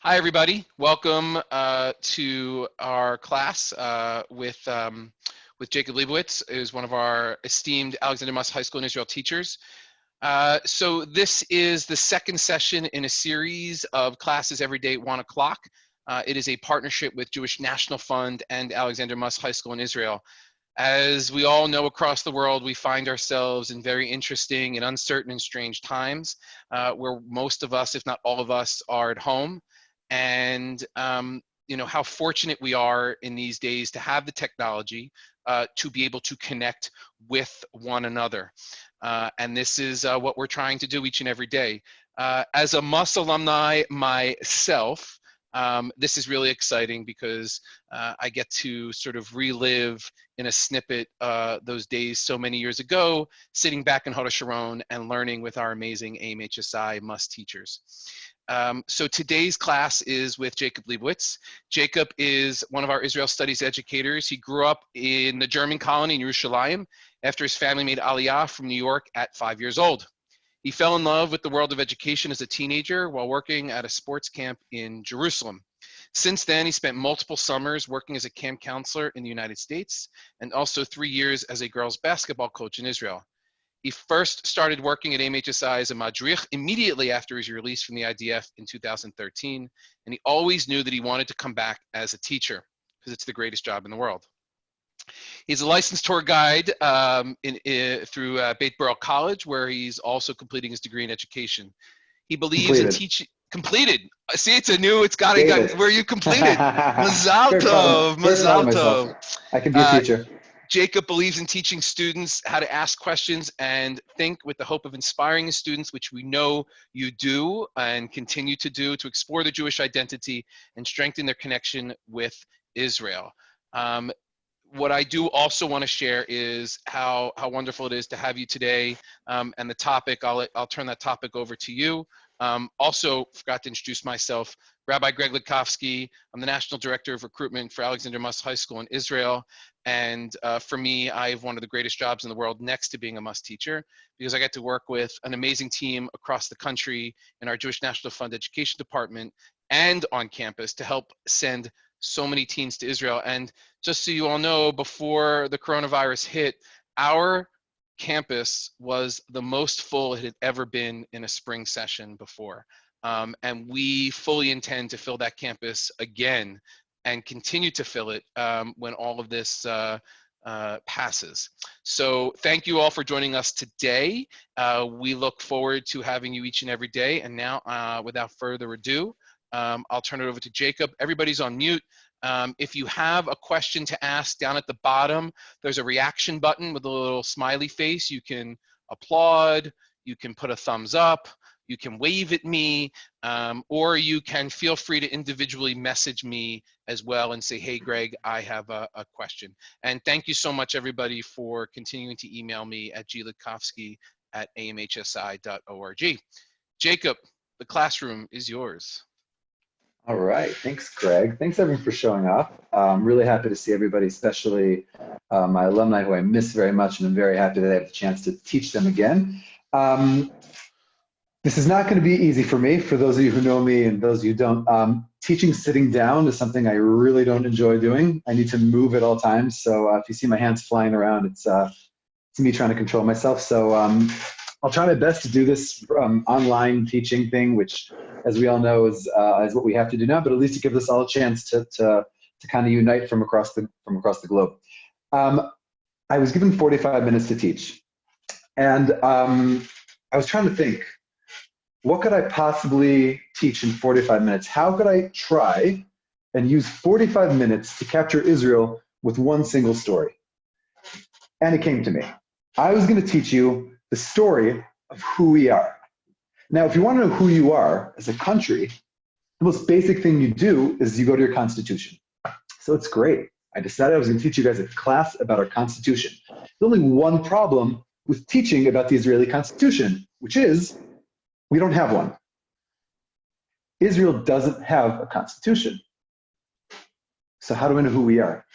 Hi, everybody. Welcome to our class with Jacob Leibowitz, who's one of our esteemed Alexander Muss High School in Israel teachers. So this is the second session in a series of classes every day at 1 o'clock. It is a partnership with Jewish National Fund and Alexander Muss High School in Israel. As we all know, across the world, we find ourselves in very interesting and uncertain and strange times where most of us, if not all of us, are at home. And how fortunate we are in these days to have the technology to be able to connect with one another. And this is what we're trying to do each and every day. As a Muss alumni myself, this is really exciting because I get to sort of relive in a snippet those days so many years ago, sitting back in Hod Sharon and learning with our amazing AMHSI Muss teachers. So today's class is with Jacob Leibowitz. Jacob is one of our Israel Studies educators. He grew up in the German colony in Yerushalayim after his family made Aliyah from New York at 5 years old. He fell in love with the world of education as a teenager while working at a sports camp in Jerusalem. Since then, he spent multiple summers working as a camp counselor in the United States and also 3 years as a girls basketball coach in Israel. He first started working at AMHSI as a madrich immediately after his release from the IDF in 2013, and he always knew that he wanted to come back as a teacher because it's the greatest job in the world. He's a licensed tour guide through Beit Burrell College, where he's also completing his degree in education. He believes in teaching. Completed. See, it's got where you completed. Mazal tov, mazal tov. I can be a teacher. Jacob believes in teaching students how to ask questions and think with the hope of inspiring his students, which we know you do and continue to do, to explore the Jewish identity and strengthen their connection with Israel. What I do also want to share is how wonderful it is to have you today, and the topic, I'll turn that topic over to you. Also forgot to introduce myself, Rabbi Greg Likovsky. I'm the National Director of Recruitment for Alexander Muss High School in Israel. And for me, I have one of the greatest jobs in the world next to being a Muss teacher, because I get to work with an amazing team across the country in our Jewish National Fund Education Department and on campus to help send so many teens to Israel. And just so you all know, before the coronavirus hit, our campus was the most full it had ever been in a spring session before. And we fully intend to fill that campus again and continue to fill it when all of this passes. So thank you all for joining us today. We look forward to having you each and every day. And now, without further ado, I'll turn it over to Jacob. Everybody's on mute. If you have a question to ask, down at the bottom, there's a reaction button with a little smiley face. You can applaud, you can put a thumbs up, you can wave at me, or you can feel free to individually message me as well and say, hey, Greg, I have a question. And thank you so much, everybody, for continuing to email me atglikovsky@amhsi.org. Jacob, the classroom is yours. All right. Thanks, Greg. Thanks, everyone, for showing up. I'm really happy to see everybody, especially my alumni who I miss very much, and I'm very happy that I have the chance to teach them again. This is not going to be easy for me. For those of you who know me and those of you who don't, teaching sitting down is something I really don't enjoy doing. I need to move at all times. So if you see my hands flying around, it's me trying to control myself. So I'll try my best to do this online teaching thing, which, as we all know, is what we have to do now. But at least it gives us all a chance to kind of unite from across the globe. I was given 45 minutes to teach, and I was trying to think, what could I possibly teach in 45 minutes? How could I try and use 45 minutes to capture Israel with one single story? And it came to me. I was going to teach you the story of who we are. Now, if you want to know who you are as a country, the most basic thing you do is you go to your constitution. So it's great. I decided I was going to teach you guys a class about our constitution. There's only one problem with teaching about the Israeli constitution, which is we don't have one. Israel doesn't have a constitution. So how do we know who we are?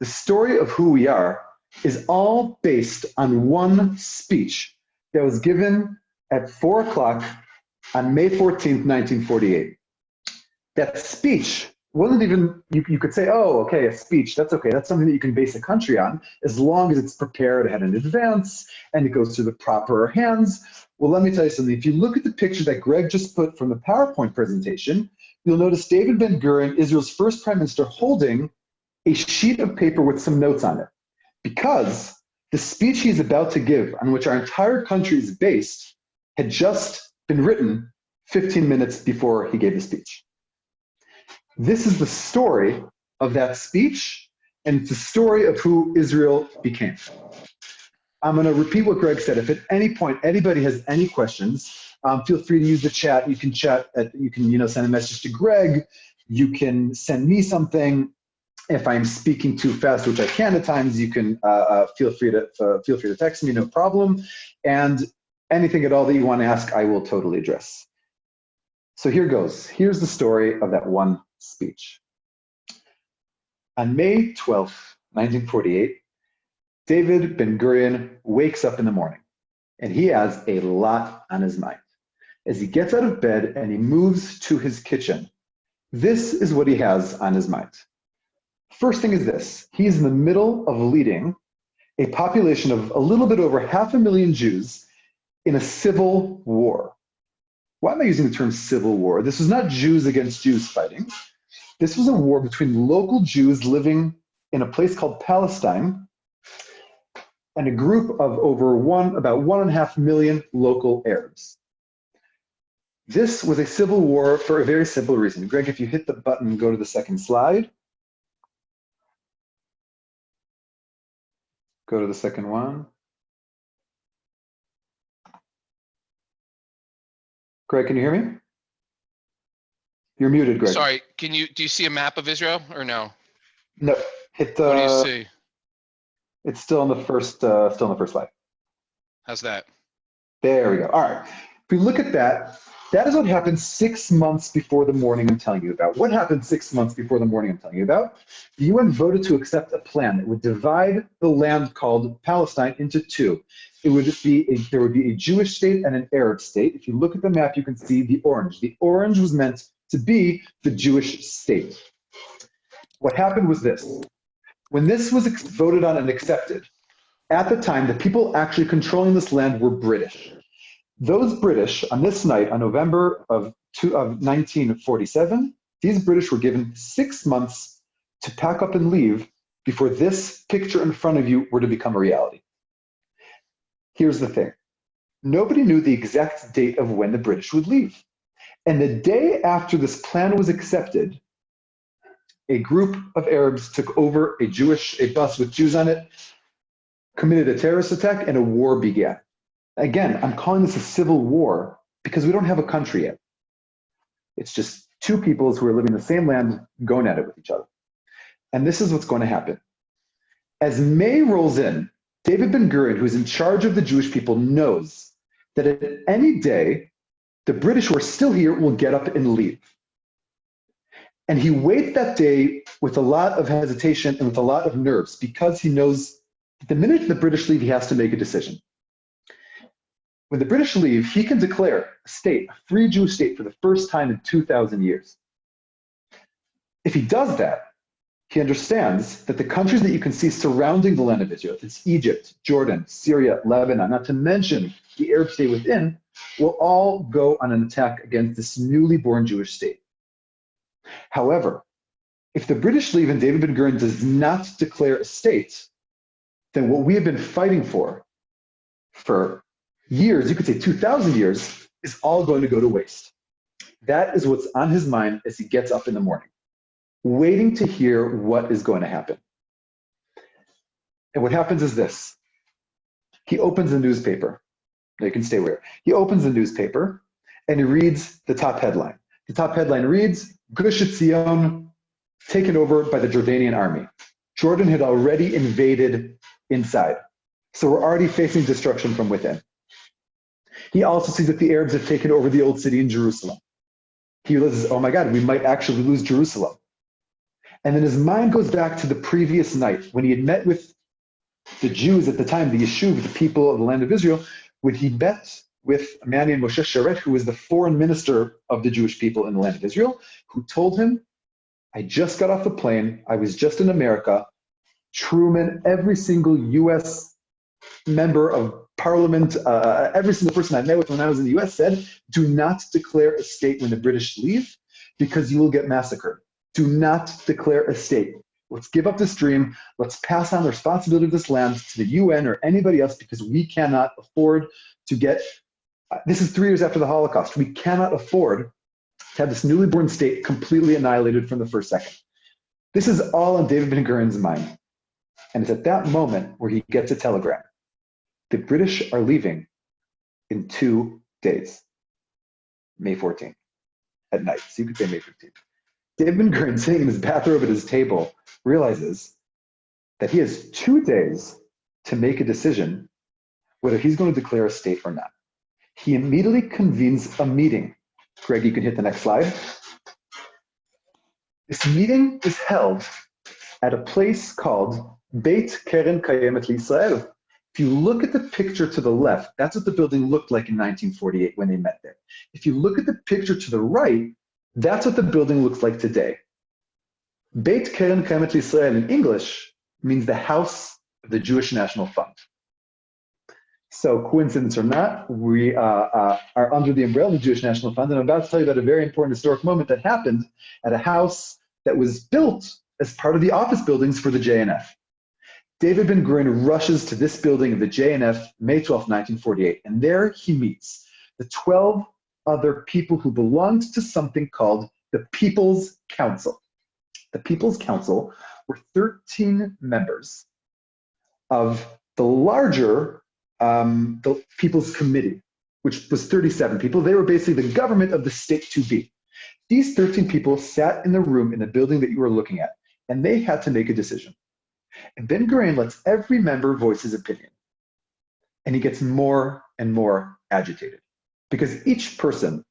The story of who we are is all based on one speech that was given at 4 o'clock on May 14th, 1948. that speech wasn't even, you could say, oh, okay, a speech, that's okay. That's something that you can base a country on as long as it's prepared ahead in advance and it goes through the proper hands. Well, let me tell you something. If you look at the picture that Greg just put from the PowerPoint presentation, you'll notice David Ben-Gurion, Israel's first prime minister, holding a sheet of paper with some notes on it. Because the speech he's about to give, on which our entire country is based, had just been written 15 minutes before he gave the speech. This is the story of that speech, and it's the story of who Israel became. I'm going to repeat what Greg said. If at any point anybody has any questions, feel free to use the chat. You can send a message to Greg. You can send me something. If I'm speaking too fast, which I can at times, you can feel free to text me, no problem. And anything at all that you want to ask, I will totally address. So here goes. Here's the story of that one speech. On May 12th, 1948, David Ben-Gurion wakes up in the morning, and he has a lot on his mind. As he gets out of bed and he moves to his kitchen, this is what he has on his mind. First thing is this: he's in the middle of leading a population of a little bit over 500,000 Jews in a civil war. Why am I using the term civil war? This was not Jews against Jews fighting. This was a war between local Jews living in a place called Palestine and a group of about 1.5 million local Arabs. This was a civil war for a very simple reason. Greg, if you hit the button, go to the second slide. Go to the second one. Greg, can you hear me? You're muted, Greg. Sorry, do you see a map of Israel or no? No, hit the. What do you see? It's still on the first slide. How's that? There we go. All right. If we look at that, that is what happened 6 months before the morning I'm telling you about. What happened 6 months before the morning I'm telling you about? The UN voted to accept a plan that would divide the land called Palestine into two. There would be a Jewish state and an Arab state. If you look at the map, you can see the orange. The orange was meant to be the Jewish state. What happened was this. When this was voted on and accepted, at the time, the people actually controlling this land were British. Those British, on this night, on November of 1947, these British were given 6 months to pack up and leave before this picture in front of you were to become a reality. Here's the thing. Nobody knew the exact date of when the British would leave. And the day after this plan was accepted, a group of Arabs took over a bus with Jews on it, committed a terrorist attack, and a war began. Again, I'm calling this a civil war because we don't have a country yet. It's just two peoples who are living in the same land going at it with each other. And this is what's going to happen. As May rolls in, David Ben-Gurion, who's in charge of the Jewish people, knows that at any day, the British who are still here will get up and leave. And he waits that day with a lot of hesitation and with a lot of nerves because he knows that the minute the British leave, he has to make a decision. When the British leave, he can declare a state, a free Jewish state, for the first time in 2,000 years. If he does that, he understands that the countries that you can see surrounding the land of Israel, it's Egypt, Jordan, Syria, Lebanon, not to mention the Arab state within, will all go on an attack against this newly born Jewish state. However, if the British leave and David Ben-Gurion does not declare a state, then what we have been fighting for years, you could say 2,000 years, is all going to go to waste. That is what's on his mind as he gets up in the morning, waiting to hear what is going to happen. And what happens is this. He opens the newspaper. Now you can stay where. He opens the newspaper and he reads the top headline. The top headline reads, Gush Etzion taken over by the Jordanian army. Jordan had already invaded inside. So we're already facing destruction from within. He also sees that the Arabs have taken over the old city in Jerusalem. He realizes, oh my God, we might actually lose Jerusalem. And then his mind goes back to the previous night when he had met with the Jews at the time, the Yeshuv, the people of the land of Israel, when he met with a man named Moshe Sharet, who was the foreign minister of the Jewish people in the land of Israel, who told him, I just got off the plane. I was just in America. Truman, every single US member of parliament, every single person I met with when I was in the US said, do not declare a state when the British leave because you will get massacred. Do not declare a state. Let's give up this dream. Let's pass on the responsibility of this land to the UN or anybody else because we cannot afford to get, this is 3 years after the Holocaust. We cannot afford to have this newly born state completely annihilated from the first second. This is all on David Ben-Gurion's mind. And it's at that moment where he gets a telegram. The British are leaving in 2 days, May 14th, at night. So you could say May 15th. David Ben-Gurion, sitting in his bathrobe at his table, realizes that he has 2 days to make a decision whether he's going to declare a state or not. He immediately convenes a meeting. Greg, you can hit the next slide. This meeting is held at a place called Beit Keren Kayemet L'Israel. If you look at the picture to the left, that's what the building looked like in 1948 when they met there. If you look at the picture to the right, that's what the building looks like today. Beit Keren Kayemet L'Israel in English means the House of the Jewish National Fund. So coincidence or not, we are under the umbrella of the Jewish National Fund, and I'm about to tell you about a very important historic moment that happened at a house that was built as part of the office buildings for the JNF. David Ben-Gurion rushes to this building of the JNF, May 12, 1948, and there he meets the 12 other people who belonged to something called the People's Council. The People's Council were 13 members of the larger the People's Committee, which was 37 people. They were basically the government of the state to be. These 13 people sat in the room in the building that you were looking at, and they had to make a decision. And Ben-Gurion lets every member voice his opinion. And he gets more and more agitated because each person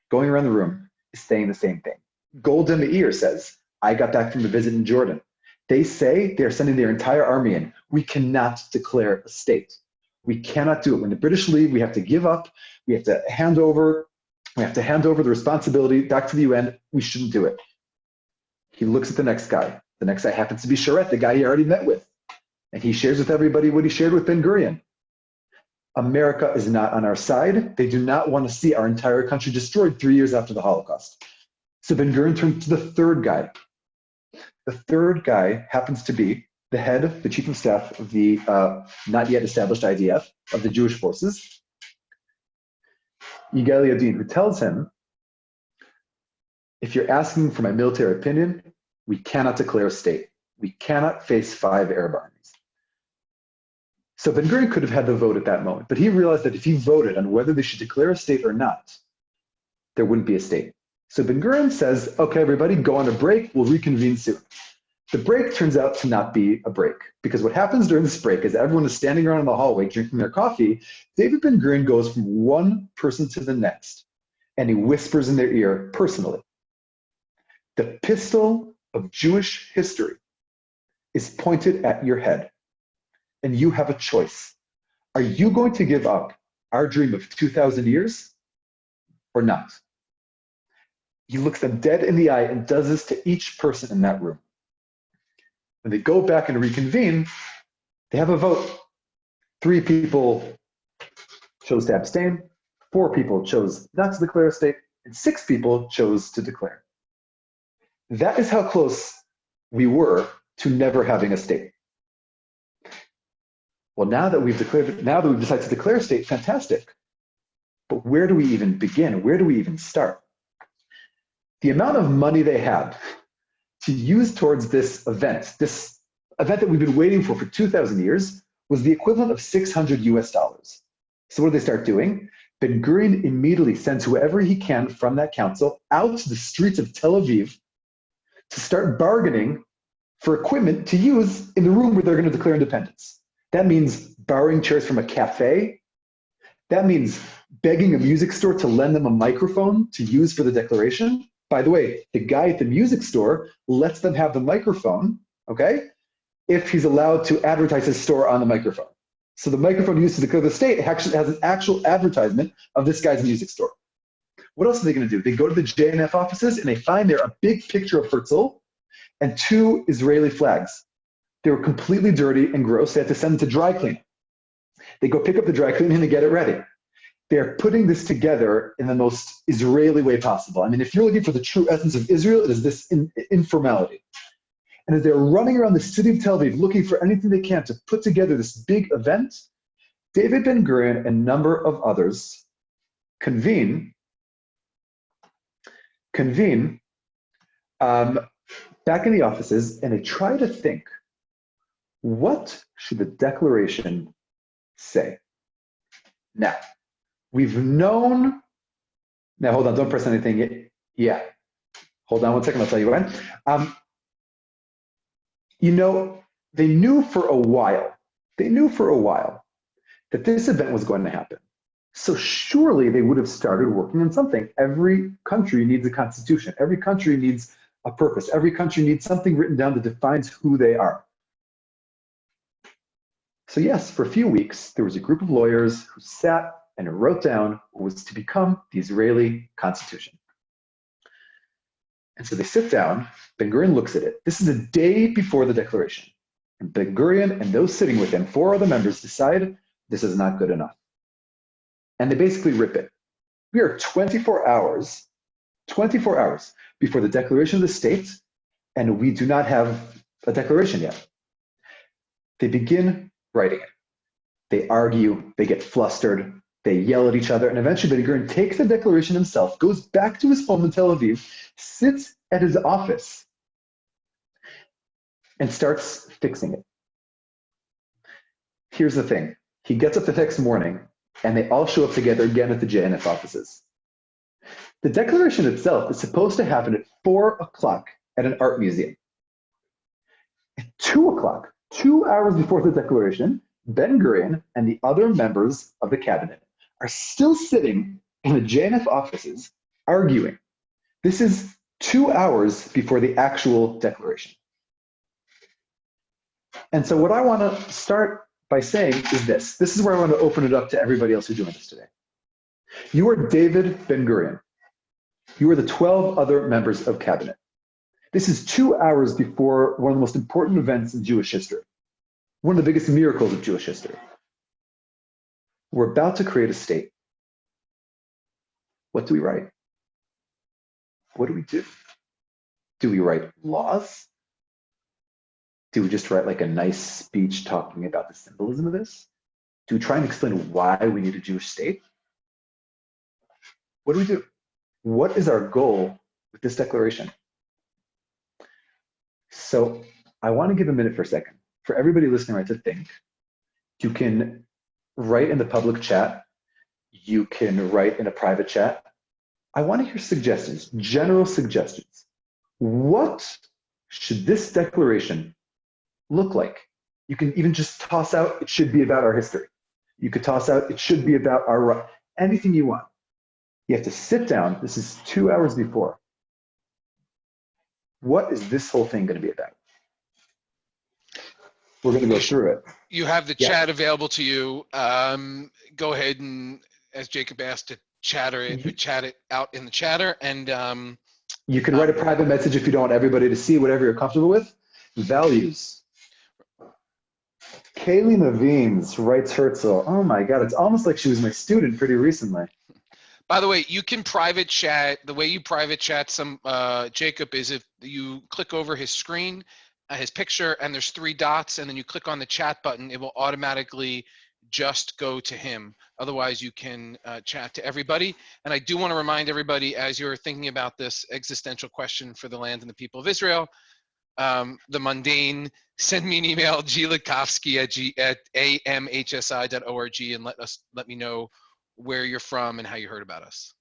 going around the room is saying the same thing. Golda Meir says, I got back from a visit in Jordan. They say they're sending their entire army in. We cannot declare a state. We cannot do it. When the British leave, we have to give up. We have to hand over the responsibility back to the UN. We shouldn't do it. He looks at the next guy. The next guy happens to be Sharet, the guy he already met with. And he shares with everybody what he shared with Ben-Gurion. America is not on our side. They do not want to see our entire country destroyed 3 years after the Holocaust. So Ben-Gurion turns to the third guy. The third guy happens to be the head, the chief of staff of the not yet established IDF, of the Jewish forces, Yigal Yadin, who tells him, if you're asking for my military opinion, we cannot declare a state. We cannot face 5 Arab armies. So Ben-Gurion could have had the vote at that moment, but he realized that if he voted on whether they should declare a state or not, there wouldn't be a state. So Ben-Gurion says, okay, everybody, go on a break. We'll reconvene soon. The break turns out to not be a break, because what happens during this break is everyone is standing around in the hallway drinking their coffee. David Ben-Gurion goes from one person to the next, and he whispers in their ear personally, the pistol of Jewish history is pointed at your head, and you have a choice. Are you going to give up our dream of 2,000 years or not? He looks them dead in the eye and does this to each person in that room. When they go back and reconvene, they have a vote. 3 people chose to abstain, 4 people chose not to declare a state, and 6 people chose to declare. That is how close we were to never having a state. Well, now that we've decided to declare a state, fantastic. But where do we even begin? Where do we even start? The amount of money they had to use towards this event that we've been waiting for 2,000 years, was the equivalent of $600 US. So what do they start doing? Ben-Gurion immediately sends whoever he can from that council out to the streets of Tel Aviv to start bargaining for equipment to use in the room where they're going to declare independence. That means borrowing chairs from a cafe. That means begging a music store to lend them a microphone to use for the declaration. By the way, the guy at the music store lets them have the microphone, okay, if he's allowed to advertise his store on the microphone. So the microphone used to declare the state actually has an actual advertisement of this guy's music store. What else are they going to do? They go to the JNF offices and they find there a big picture of Herzl and 2 Israeli flags. They were completely dirty and gross. They had to send them to dry clean. They go pick up the dry cleaning and they get it ready. They're putting this together in the most Israeli way possible. I mean, if you're looking for the true essence of Israel, it is this informality. And as they're running around the city of Tel Aviv looking for anything they can to put together this big event, David Ben-Gurion and a number of others convene back in the offices, and they try to think, what should the declaration say? Now, we've known, now hold on, don't press anything yet. Yeah, hold on one second, I'll tell you when. You know, they knew for a while that this event was going to happen. So surely they would have started working on something. Every country needs a constitution. Every country needs a purpose. Every country needs something written down that defines who they are. So yes, for a few weeks, there was a group of lawyers who sat and wrote down what was to become the Israeli constitution. And so they sit down, Ben-Gurion looks at it. This is a day before the declaration. And Ben-Gurion and those sitting with him, 4 other members, decide this is not good enough. And they basically rip it. We are 24 hours before the declaration of the state, and we do not have a declaration yet. They begin writing it. They argue, they get flustered, they yell at each other, and eventually Ben-Gurion takes the declaration himself, goes back to his home in Tel Aviv, sits at his office, and starts fixing it. Here's the thing. He gets up the next morning, and they all show up together again at the JNF offices. The declaration itself is supposed to happen at 4 o'clock at an art museum. At 2 o'clock, 2 hours before the declaration, Ben-Gurion and the other members of the cabinet are still sitting in the JNF offices arguing. This is 2 hours before the actual declaration. And so what I want to start by saying is this. This is where I want to open it up to everybody else who joined us today. You are David Ben-Gurion. You are the 12 other members of cabinet. This is 2 hours before one of the most important events in Jewish history, one of the biggest miracles of Jewish history. We're about to create a state. What do we write? What do we do? Do we write laws? Do we just write like a nice speech talking about the symbolism of this? Do we try and explain why we need a Jewish state? What do we do? What is our goal with this declaration? So I want to give a minute for a second for everybody listening right to think. You can write in the public chat. You can write in a private chat. I want to hear suggestions, general suggestions. What should this declaration look like? You can even just toss out, it should be about our history. You could toss out, it should be about our, anything you want. You have to sit down. This is 2 hours before. What is this whole thing going to be about? We're going to go through it. You have the chat available to you. Go ahead and, as Jacob asked, to chat it out in the chatter. And you can write a private message if you don't want everybody to see, whatever you're comfortable with. Values. Kaylee Naveen's writes Herzl. Oh my God, it's almost like she was my student pretty recently. By the way, you can private chat. The way you private chat Jacob is if you click over his screen, his picture, and there's 3 dots, and then you click on the chat button, it will automatically just go to him. Otherwise, you can chat to everybody. And I do want to remind everybody, as you're thinking about this existential question for the land and the people of Israel, the mundane, send me an email, glukovsky at amhsi.org, and let me know where you're from and how you heard about us.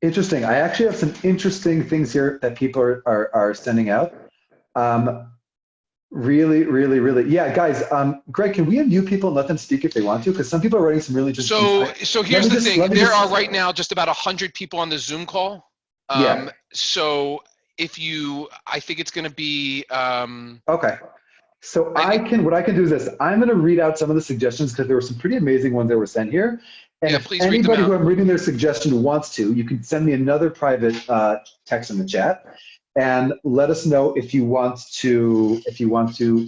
Interesting. I actually have some interesting things here that people are sending out. Really. Yeah, guys, Greg, can we unmute people and let them speak if they want to? Because some people are writing some really interesting. So here's the thing. There are right now just about 100 people on the Zoom call. Yeah. So if you, I think it's going to be. Okay. So what I can do is this. I'm going to read out some of the suggestions because there were some pretty amazing ones that were sent here. And Yeah, if please read them anybody out. who I'm reading their suggestion wants to, you can send me another private text in the chat and let us know if you want to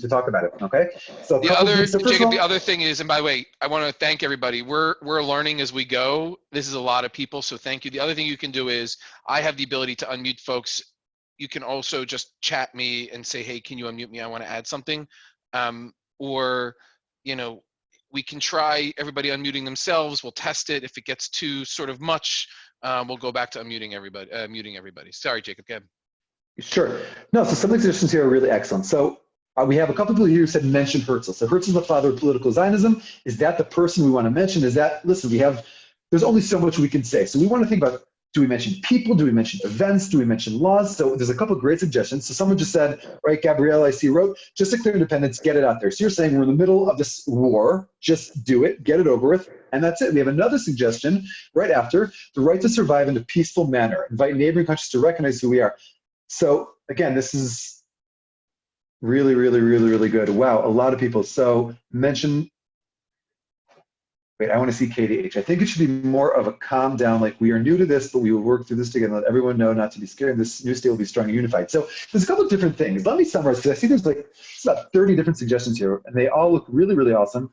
talk about it. Okay. So a The couple of other, things. So first of Jacob, the all, other thing is, and by the way, I want to thank everybody. We're learning as we go. This is a lot of people, so thank you. The other thing you can do is I have the ability to unmute folks. You can also just chat me and say, hey, can you unmute me? I want to add something. Or, you know, we can try everybody unmuting themselves. We'll test it. If it gets too sort of much, we'll go back to unmuting everybody. Muting everybody. Sorry, Jacob. Go ahead. sure. No, so some of the suggestions here are really excellent. So we have a couple of people here who said mention Herzl. So Herzl's the father of political Zionism. Is that the person we want to mention? Is that, listen, there's only so much we can say. So we want to think about, do we mention people? Do we mention events? Do we mention laws? So there's a couple of great suggestions. So someone just said, right, Gabrielle, I see wrote, just declare independence, get it out there. So you're saying we're in the middle of this war, just do it, get it over with, and that's it. We have another suggestion right after, the right to survive in a peaceful manner, invite neighboring countries to recognize who we are. So again, this is really, really, really, really good. Wow, a lot of people. So mention, wait, I want to see KDH. I think it should be more of a calm down, like we are new to this, but we will work through this together. Let everyone know not to be scared. This new state will be strong and unified. So there's a couple of different things. Let me summarize, because I see there's about 30 different suggestions here, and they all look really, really awesome.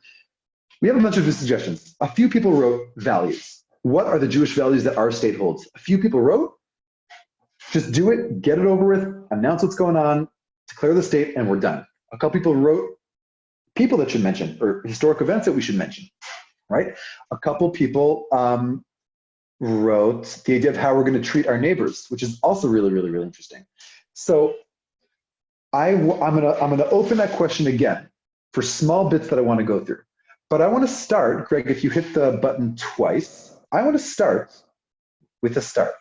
We have a bunch of suggestions. A few people wrote values. What are the Jewish values that our state holds? A few people wrote, just do it, get it over with, announce what's going on, declare the state, and we're done. A couple people wrote people that should mention, or historic events that we should mention, right? A couple people wrote the idea of how we're going to treat our neighbors, which is also really, really, really interesting. So I'm gonna open that question again for small bits that I want to go through. But I want to start, Greg, if you hit the button twice, I want to start with a start.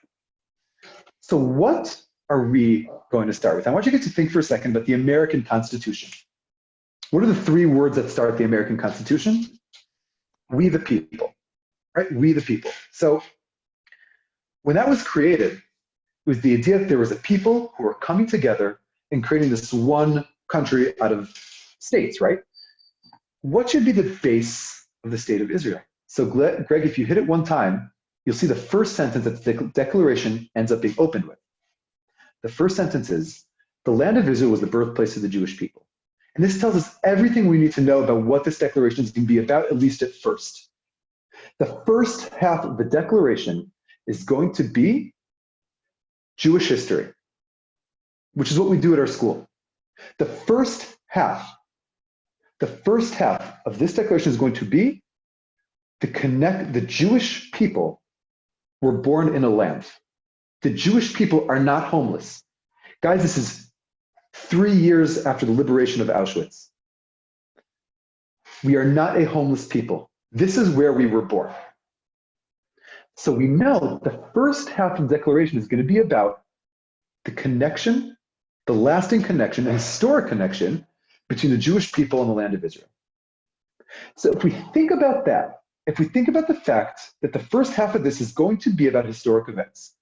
So what are we going to start with? I want you guys to think for a second about the American Constitution. What are the three words that start the American Constitution? We the people, right? We the people. So when that was created, it was the idea that there was a people who were coming together and creating this one country out of states, right? What should be the base of the state of Israel? So Greg, if you hit it one time, you'll see the first sentence that the declaration ends up being opened with. The first sentence is, the land of Israel was the birthplace of the Jewish people. And this tells us everything we need to know about what this declaration is going to be about, at least at first. The first half of the declaration is going to be Jewish history, which is what we do at our school. The first half of this declaration is going to be to connect the Jewish people were born in a land. The Jewish people are not homeless. Guys, this is 3 years after the liberation of Auschwitz. We are not a homeless people. This is where we were born. So we know the first half of the declaration is going to be about the connection, the lasting connection, the historic connection between the Jewish people and the land of Israel. So if we think about that, if we think about the fact that the first half of this is going to be about historic events,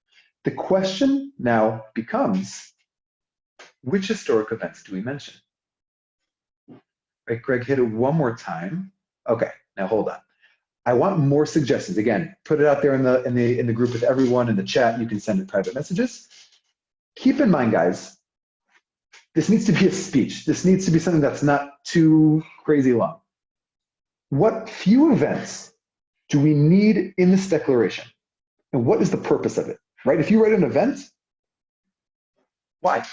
the question now becomes, which historic events do we mention? Right, Greg, hit it one more time. Okay, now hold on. I want more suggestions. Again, put it out there in the group with everyone in the chat. You can send it private messages. Keep in mind, guys, this needs to be a speech. This needs to be something that's not too crazy long. What few events do we need in this declaration? And what is the purpose of it, right? If you write an event, why?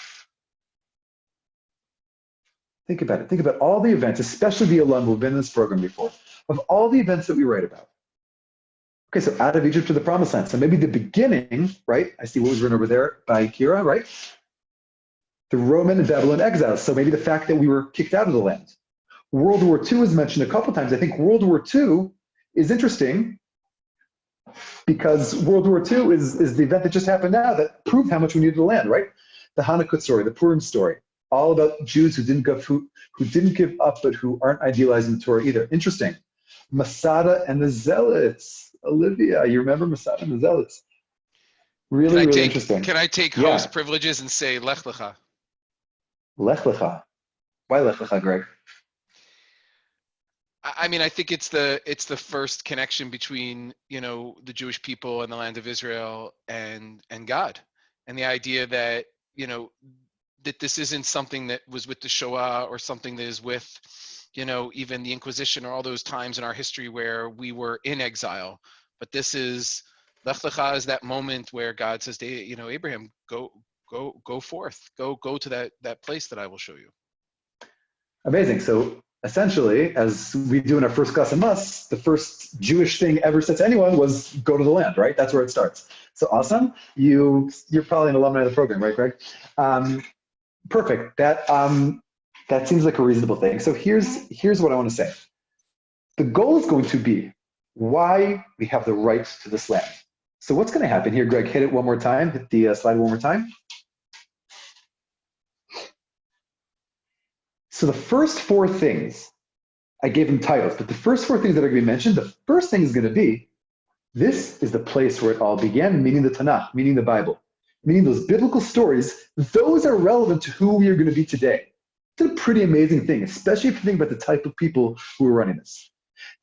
Think about it. Think about all the events, especially the alum who've been in this program before, of all the events that we write about. Okay, so out of Egypt to the promised land. So maybe the beginning, right? I see what was written over there by Kira, right? The Roman and Babylon exiles. So maybe the fact that we were kicked out of the land. World War II is mentioned a couple times. I think World War II is interesting because World War II is the event that just happened now that proved how much we needed the land, right? The Hanukkah story, the Purim story, all about Jews who didn't give up, but who aren't idealizing the Torah either. Interesting. Masada and the Zealots. Olivia, you remember Masada and the Zealots? Really, really interesting. Can I take host privileges and say Lech Lecha? Lech Lecha. Why Lech Lecha, Greg? I mean, I think it's the first connection between, the Jewish people and the land of Israel and God, and the idea that, you know that this isn't something that was with the Shoah or something that is with, even the Inquisition or all those times in our history where we were in exile. But this is Lech Lecha, is that moment where God says to, Abraham, go forth, go to that place that I will show you. Amazing. So essentially, as we do in our first class in Mus, the first Jewish thing ever said to anyone was go to the land, right? That's where it starts. So awesome. You're probably an alumni of the program, right, Greg? Perfect. That seems like a reasonable thing. So here's what I want to say. The goal is going to be why we have the right to this land. So what's going to happen here, Greg? Hit it one more time. Hit the slide one more time. So the first four things, I gave them titles, but the first four things that are going to be mentioned, the first thing is going to be, this is the place where it all began, meaning the Tanakh, meaning the Bible, meaning those biblical stories. Those are relevant to who we are going to be today. It's a pretty amazing thing, especially if you think about the type of people who are running this.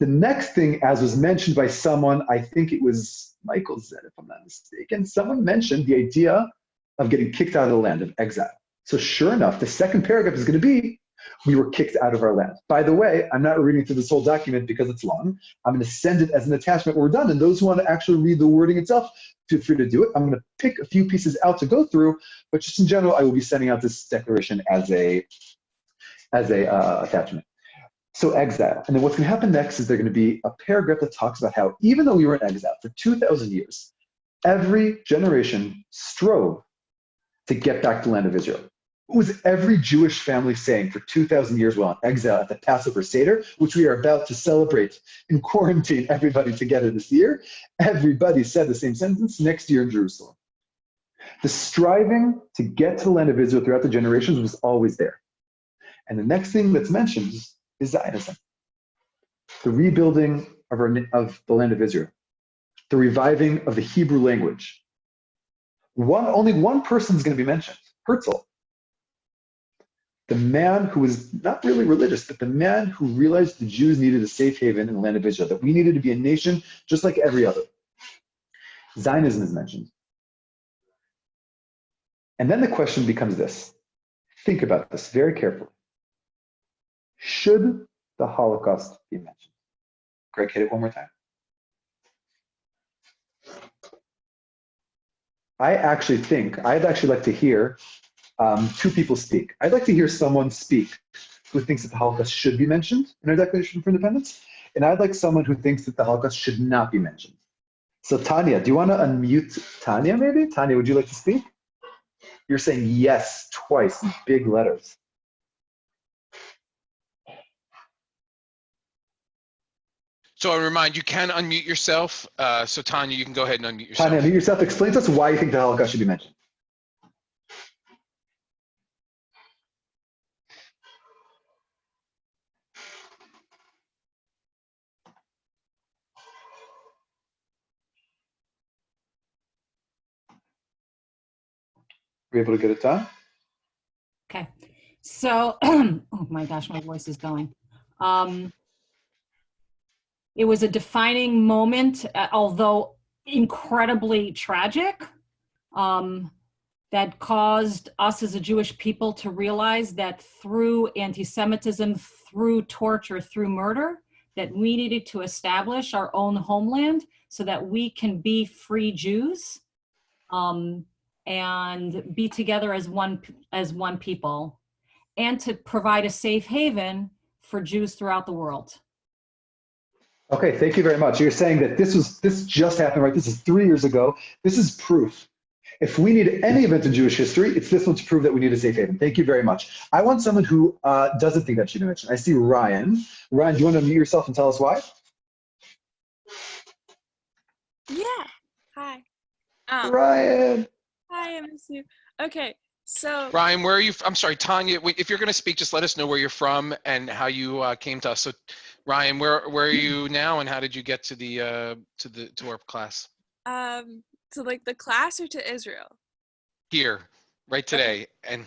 The next thing, as was mentioned by someone, I think it was Michael Zed, if I'm not mistaken, someone mentioned the idea of getting kicked out of the land, of exile. So sure enough, the second paragraph is going to be, we were kicked out of our land. By the way, I'm not reading through this whole document because it's long. I'm going to send it as an attachment when we're done. And those who want to actually read the wording itself, feel free to do it. I'm going to pick a few pieces out to go through, but just in general, I will be sending out this declaration as a attachment. So exile. And then what's going to happen next is there's going to be a paragraph that talks about how even though we were in exile for 2,000 years, every generation strove to get back to the land of Israel. What was every Jewish family saying for 2,000 years while in exile at the Passover Seder, which we are about to celebrate in quarantine, everybody together this year? Everybody said the same sentence next year in Jerusalem. The striving to get to the land of Israel throughout the generations was always there. And the next thing that's mentioned is Zionism, the rebuilding of the land of Israel, the reviving of the Hebrew language. Only one person is going to be mentioned, Herzl. The man who was not really religious, but the man who realized the Jews needed a safe haven in the land of Israel, that we needed to be a nation just like every other. Zionism is mentioned. And then the question becomes this. Think about this very carefully. Should the Holocaust be mentioned? Greg, hit it one more time. I'd actually like to hear two people speak. I'd like to hear someone speak who thinks that the Holocaust should be mentioned in our Declaration for Independence, and I'd like someone who thinks that the Holocaust should not be mentioned. So Tanya, do you want to unmute Tanya maybe? Tanya, would you like to speak? You're saying yes twice in big letters. So I remind you can unmute yourself. So Tanya, you can go ahead and unmute yourself. Tanya, unmute yourself. Explain to us why you think the Holocaust should be mentioned. Are you able to get it done? Okay. So, oh my gosh, my voice is going. It was a defining moment, although incredibly tragic, that caused us as a Jewish people to realize that through anti-Semitism, through torture, through murder, that we needed to establish our own homeland so that we can be free Jews and be together as one people, and to provide a safe haven for Jews throughout the world. Okay, thank you very much. You're saying that this just happened, right? This is 3 years ago. This is proof. If we need any event in Jewish history, it's this one to prove that we need a safe haven. Thank you very much. I want someone who doesn't think that should be mentioned. I see Ryan. Ryan, do you want to unmute yourself and tell us why? Yeah. Hi. Ryan. Hi, I miss you. Okay, so Ryan, where are you? I'm sorry, Tanya. If you're going to speak, just let us know where you're from and how you came to us. So, Ryan, where are you now, and how did you get to our class? to like the class or to Israel? Here, right today, and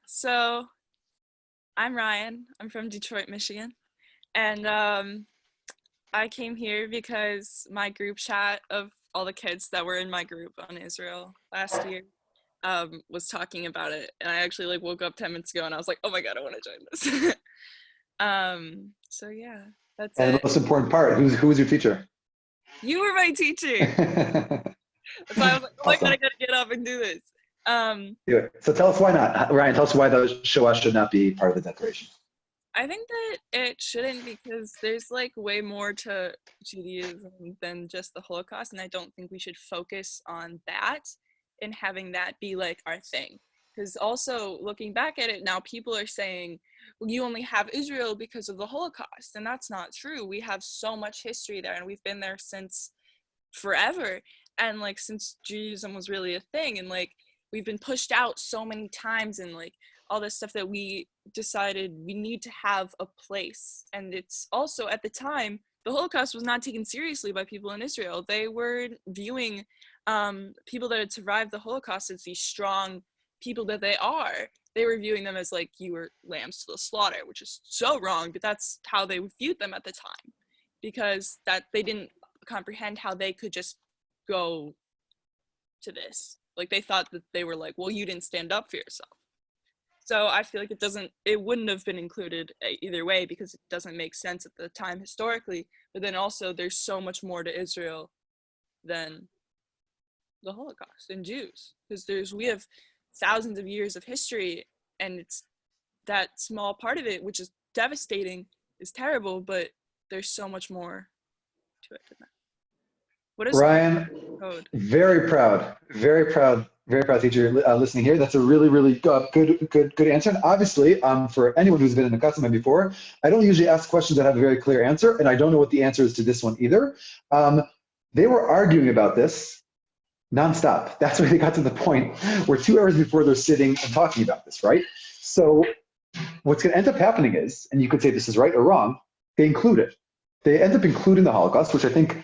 So I'm Ryan. I'm from Detroit, Michigan. And I came here because my group chat of all the kids that were in my group on Israel last year was talking about it. And I actually like woke up 10 minutes ago and I was like, oh my God, I want to join this. So yeah, that's And the it. most important part, who was your teacher? You were my teacher. So I was like, oh my God, Awesome. I gotta get up and do this. Do it. So tell us why not. Ryan, tell us why the Shoah should not be part of the Declaration. I think that it shouldn't because there's like way more to Judaism than just the Holocaust, and I don't think we should focus on that and having that be like our thing. Because also looking back at it now, people are saying, well, you only have Israel because of the Holocaust, and that's not true. We have so much history there, and we've been there since forever, and like since Judaism was really a thing, and like we've been pushed out so many times, and like all this stuff that we decided we need to have a place. And it's also at the time the Holocaust was not taken seriously by people in Israel. They were viewing people that had survived the Holocaust as these strong people that they are. They were viewing them as like you were lambs to the slaughter, which is so wrong, but that's how they viewed them at the time, because that they didn't comprehend how they could just go to this. Like they thought that they were like, well, you didn't stand up for yourself. So I feel like it wouldn't have been included either way because it doesn't make sense at the time historically. But then also there's so much more to Israel than the Holocaust and Jews, because we have thousands of years of history, and it's that small part of it, which is devastating, is terrible, but there's so much more to it than that. What is Ryan, code? very proud, very proud teacher listening here. That's a really, really good answer. And obviously, for anyone who's been in a customer before, I don't usually ask questions that have a very clear answer, and I don't know what the answer is to this one either. They were arguing about this nonstop. That's why they got to the point where 2 hours before they're sitting and talking about this, right? So what's going to end up happening is, and you could say this is right or wrong, they include it. They end up including the Holocaust, which I think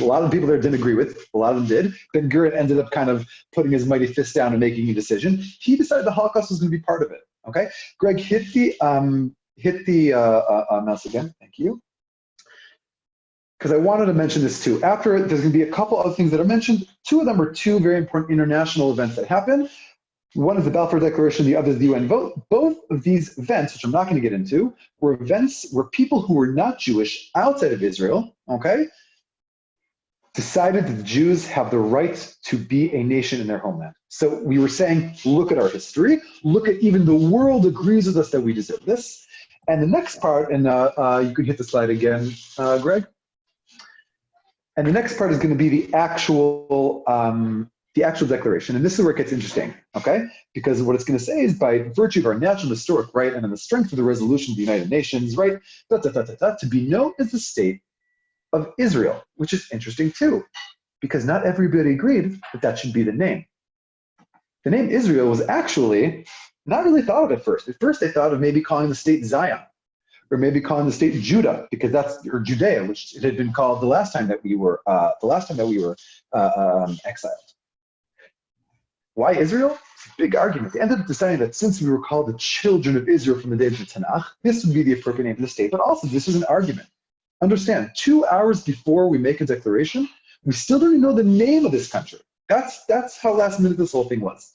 a lot of the people there didn't agree with. A lot of them did. Ben Gurion ended up kind of putting his mighty fist down and making a decision. He decided the Holocaust was going to be part of it. Okay, Greg, hit the mouse again. Thank you. Because I wanted to mention this too. After it, there's going to be a couple other things that are mentioned. 2 of them are 2 very important international events that happen. One is the Balfour Declaration, the other is the UN vote. Both of these events, which I'm not going to get into, were events where people who were not Jewish outside of Israel, okay, decided that the Jews have the right to be a nation in their homeland. So we were saying, look at our history, look at even the world agrees with us that we deserve this. And the next part, and you can hit the slide again, Greg. And the next part is going to be the actual declaration. And this is where it gets interesting, okay? Because what it's going to say is by virtue of our natural historic right and on the strength of the resolution of the United Nations, right, to be known as the state of Israel, which is interesting too, because not everybody agreed that that should be the name. The name Israel was actually not really thought of at first. At first, they thought of maybe calling the state Zion, or maybe calling the state Judah, because or Judea, which it had been called the last time that we were exiled. Why Israel? It's a big argument. They ended up deciding that since we were called the children of Israel from the days of the Tanakh, this would be the appropriate name for the state. But also, this was an argument. Understand, 2 hours before we make a declaration, we still don't even know the name of this country. That's how last minute this whole thing was.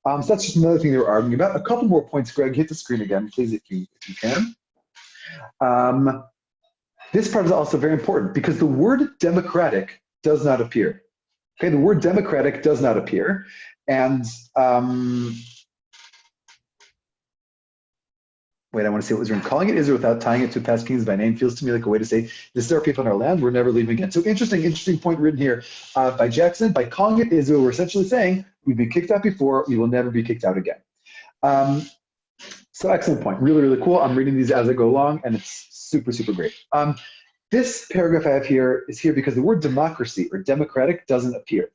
So that's just another thing they were arguing about. A couple more points, Greg. Hit the screen again, please, if you can. This part is also very important because the word democratic does not appear. Okay, the word democratic does not appear. And wait, I want to see what was written. Calling it Israel without tying it to past kings by name feels to me like a way to say, this is our people in our land, we're never leaving again. So interesting point written here by Jackson. By calling it Israel, we're essentially saying, we've been kicked out before, we will never be kicked out again. So excellent point, really, really cool. I'm reading these as I go along, and it's super, super great. This paragraph I have here is here because the word democracy or democratic doesn't appear.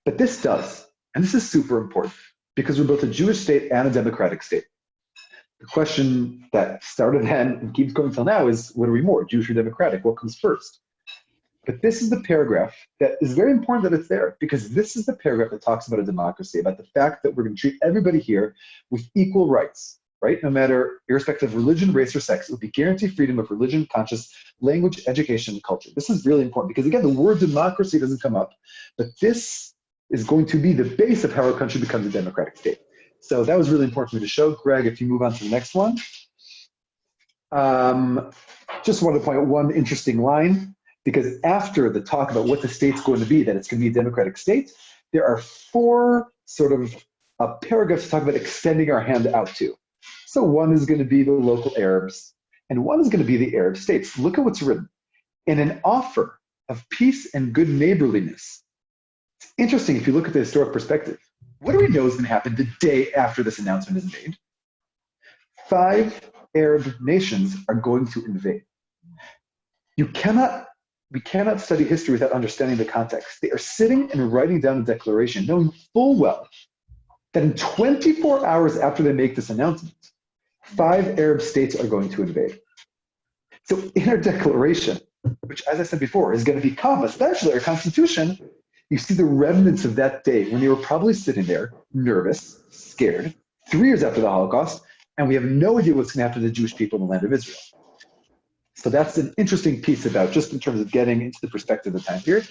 But this does, and this is super important because we're both a Jewish state and a democratic state. The question that started then and keeps going till now is, what are we more, Jewish or democratic? What comes first? But this is the paragraph that is very important that it's there, because this is the paragraph that talks about a democracy, about the fact that we're going to treat everybody here with equal rights, right? No matter, irrespective of religion, race, or sex, it would be guaranteed freedom of religion, conscience, language, education, and culture. This is really important because, again, the word democracy doesn't come up, but this is going to be the base of how our country becomes a democratic state. So that was really important for me to show. Greg, if you move on to the next one. Just wanted to point out one interesting line, because after the talk about what the state's going to be, that it's going to be a democratic state, there are four sort of paragraphs to talk about extending our hand out to. So one is going to be the local Arabs, and one is going to be the Arab states. Look at what's written. In an offer of peace and good neighborliness. It's interesting if you look at the historic perspective. What do we know is going to happen the day after this announcement is made? 5 Arab nations are going to invade. We cannot study history without understanding the context. They are sitting and writing down a declaration, knowing full well that in 24 hours after they make this announcement, 5 Arab states are going to invade. So in our declaration, which, as I said before, is going to become essentially our constitution, you see the remnants of that day when they were probably sitting there, nervous, scared, 3 years after the Holocaust, and we have no idea what's going to happen to the Jewish people in the land of Israel. So that's an interesting piece about, just in terms of getting into the perspective of the time period.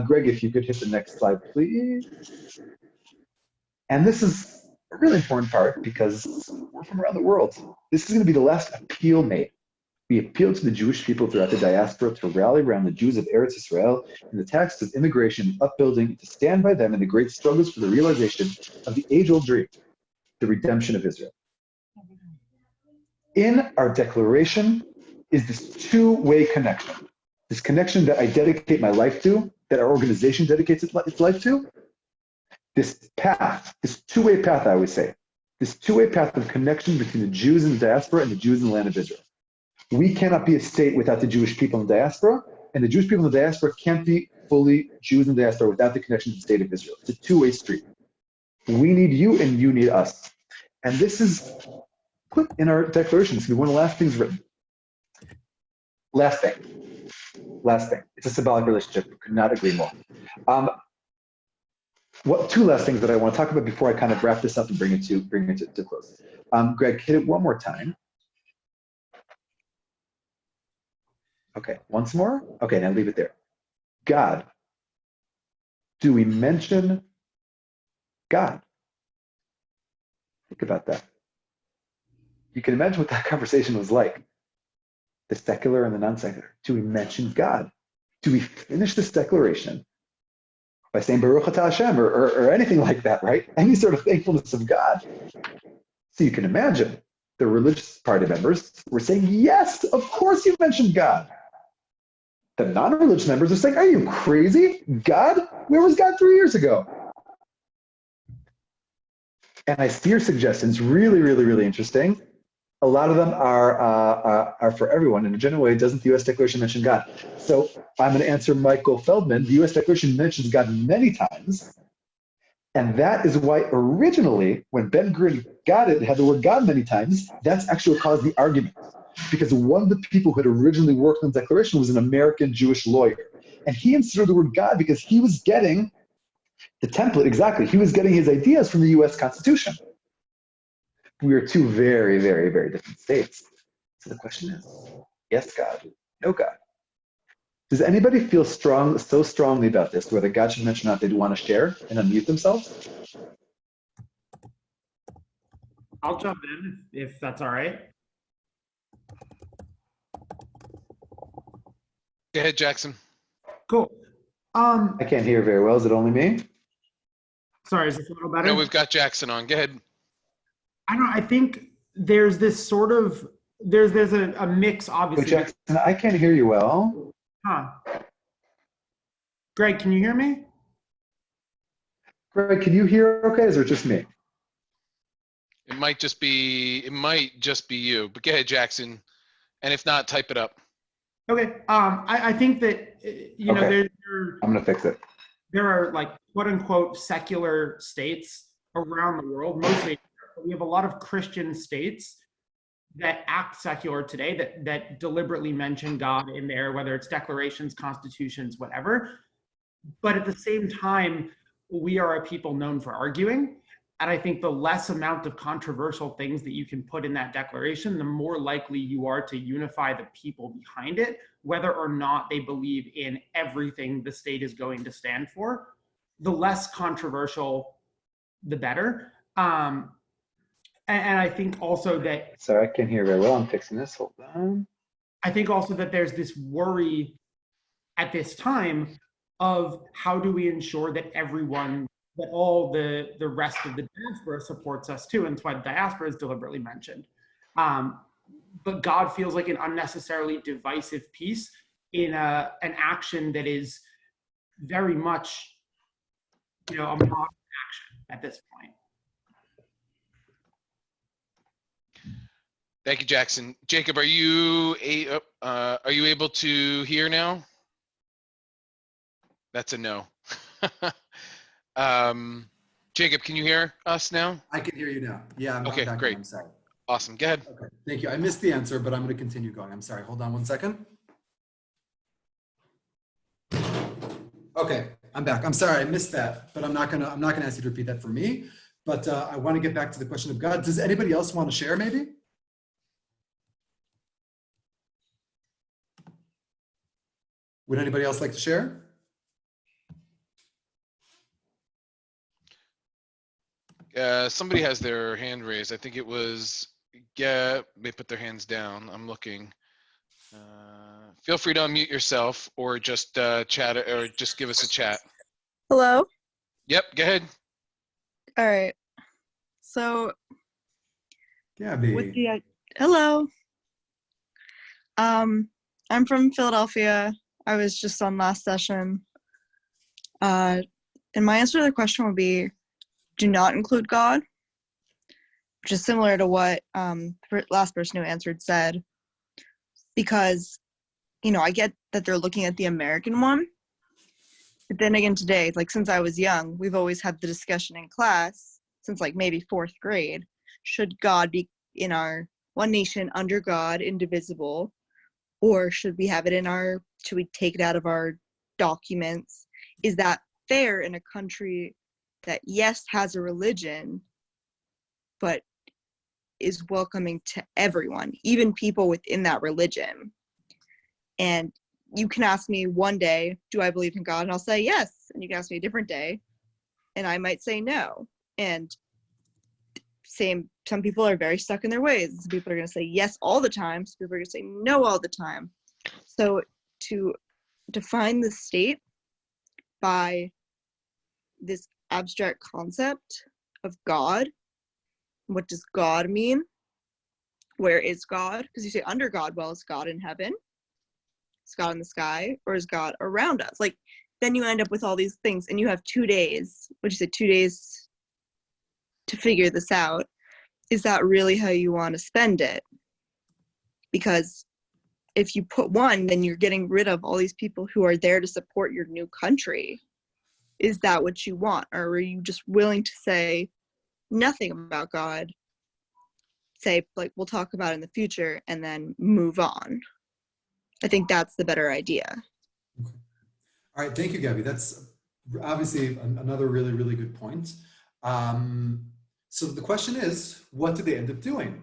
Greg, if you could hit the next slide, please. And this is a really important part because we're from around the world. This is going to be the last appeal made. We appeal to the Jewish people throughout the diaspora to rally around the Jews of Eretz Israel in the text of immigration, upbuilding, to stand by them in the great struggles for the realization of the age-old dream, the redemption of Israel. In our declaration is this two-way connection. This connection that I dedicate my life to, that our organization dedicates its life to. This path, this two-way path, I always say, this two-way path of connection between the Jews in the diaspora and the Jews in the land of Israel. We cannot be a state without the Jewish people in the diaspora, and the Jewish people in the diaspora can't be fully Jews in the diaspora without the connection to the state of Israel. It's a two-way street. We need you and you need us. And this is put in our declaration. It's going to be one of the last things written. Last thing. It's a symbolic relationship. We could not agree more. Two last things that I want to talk about before I kind of wrap this up and bring it to close. Greg, hit it one more time. Okay, once more? Okay, now leave it there. God. Do we mention God? Think about that. You can imagine what that conversation was like. The secular and the non-secular. Do we mention God? Do we finish this declaration by saying Baruch Atah Hashem or anything like that, right? Any sort of thankfulness of God. So you can imagine the religious party members were saying, yes, of course you mentioned God. The non-religious members are saying, are you crazy? God? Where was God 3 years ago? And I see your suggestions, really, really, really interesting. A lot of them are for everyone. In a general way, doesn't the U.S. Declaration mention God? So I'm going to answer Michael Feldman. The U.S. Declaration mentions God many times. And that is why originally, when Ben-Gurion got it, it had the word God many times. That's actually what caused the argument. Because one of the people who had originally worked on the Declaration was an American Jewish lawyer. And he inserted the word God because he was getting the template, exactly. He was getting his ideas from the U.S. Constitution. We are two very, very, very different states. So the question is, yes, God, no God. Does anybody feel so strongly about this, whether God should mention or not, they'd want to share and unmute themselves? I'll jump in if that's all right. Go ahead, Jackson. Cool. I can't hear very well. Is it only me? Sorry, is this a little better? No, we've got Jackson on. Go ahead. I think there's this sort of, there's a mix, obviously. Jackson, I can't hear you well. Huh. Greg, can you hear me? Greg, can you hear okay? Is it just me? It might just be you, but go ahead, Jackson. And if not, type it up. Okay. I think that, you know, Okay. I'm going to fix it. There are like quote unquote secular states around the world, mostly we have a lot of Christian states that act secular today, that deliberately mention God in there, whether it's declarations, constitutions, whatever. But at the same time, we are a people known for arguing. And I think the less amount of controversial things that you can put in that declaration, the more likely you are to unify the people behind it, whether or not they believe in everything the state is going to stand for. The less controversial, the better. And I think also that... Sorry, I can't hear very well. I'm fixing this. Hold on. I think also that there's this worry at this time of how do we ensure that everyone, that all the rest of the diaspora supports us too, and that's why the diaspora is deliberately mentioned. But God feels like an unnecessarily divisive piece in an action that is very much, a modern action at this point. Thank you, Jackson. Jacob, are you able to hear now? That's a no. Jacob, can you hear us now? I can hear you now. Yeah, I'm okay, back great. on. I'm sorry. Awesome. Go ahead. Okay, thank you. I missed the answer, but I'm going to continue going. I'm sorry. Hold on one second. Okay, I'm back. I'm sorry I missed that, but I'm not gonna ask you to repeat that for me. But I want to get back to the question of God. Does anybody else want to share, maybe? Would anybody else like to share? Somebody has their hand raised. I think it was, yeah, they put their hands down. I'm looking. Feel free to unmute yourself or just chat or just give us a chat. Hello? Yep, go ahead. All right. So, Gabby. hello. I'm from Philadelphia. I was just on last session. And my answer to the question would be, do not include God, which is similar to what last person who answered said, because, I get that they're looking at the American one, but then again today, like since I was young, we've always had the discussion in class, since like maybe 4th grade, should God be in our one nation under God, indivisible, or should we have it should we take it out of our documents? Is that fair in a country that, yes, has a religion, but is welcoming to everyone, even people within that religion? And you can ask me one day, do I believe in God? And I'll say yes. And you can ask me a different day, and I might say no. And some people are very stuck in their ways. Some people are going to say yes all the time. Some people are going to say no all the time. So to define the state by this abstract concept of God, what does God mean? Where is God? Because you say under God, well, is God in heaven? Is God in the sky? Or is God around us? Like, then you end up with all these things, and you have 2 days. What you say, 2 days to figure this out. Is that really how you want to spend it? Because if you put one, then you're getting rid of all these people who are there to support your new country. Is that what you want? Or are you just willing to say nothing about God? Say, like, we'll talk about it in the future and then move on. I think that's the better idea. Okay. All right, thank you, Gabby. That's obviously another really, really good point. So the question is, what did they end up doing?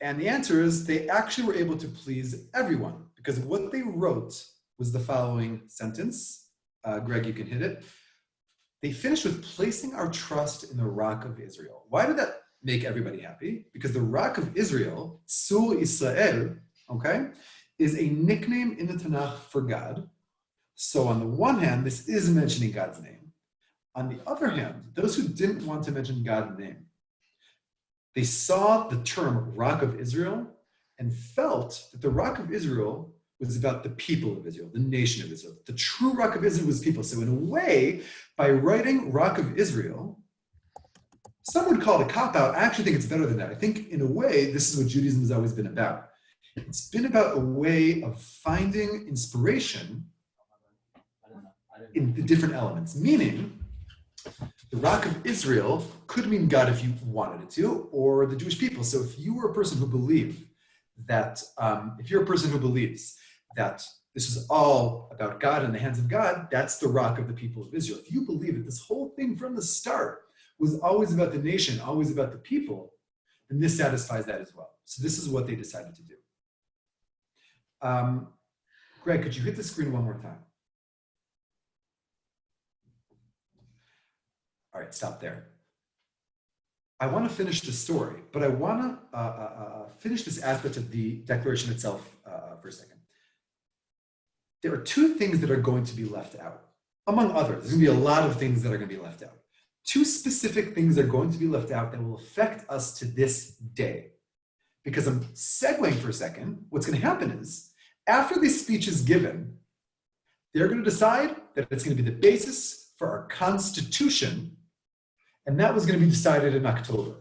And the answer is they actually were able to please everyone, because what they wrote was the following sentence. Greg, you can hit it. They finished with placing our trust in the Rock of Israel. Why did that make everybody happy? Because the Rock of Israel, Sur Israel, okay, is a nickname in the Tanakh for God. So on the one hand, this is mentioning God's name. On the other hand, those who didn't want to mention God's name, they saw the term Rock of Israel and felt that the Rock of Israel was about the people of Israel, the nation of Israel. The true Rock of Israel was people. So in a way, by writing Rock of Israel, some would call it a cop-out. I actually think it's better than that. I think in a way, this is what Judaism has always been about. It's been about a way of finding inspiration in the different elements, meaning The Rock of Israel could mean God if you wanted it to, or the Jewish people. So if you were a person who believed that, if you're a person who believes that this is all about God in the hands of God, that's the Rock of the people of Israel. If you believe that this whole thing from the start was always about the nation, always about the people, then this satisfies that as well. So this is what they decided to do. Greg, could you hit the screen one more time? All right, stop there. I want to finish the story, but I want to finish this aspect of the declaration itself for a second. There are two things that are going to be left out, among others. There's going to be a lot of things that are going to be left out. Two specific things are going to be left out that will affect us to this day. Because I'm segueing for a second, what's going to happen is, after this speech is given, they're going to decide that it's going to be the basis for our Constitution, and that was going to be decided in October.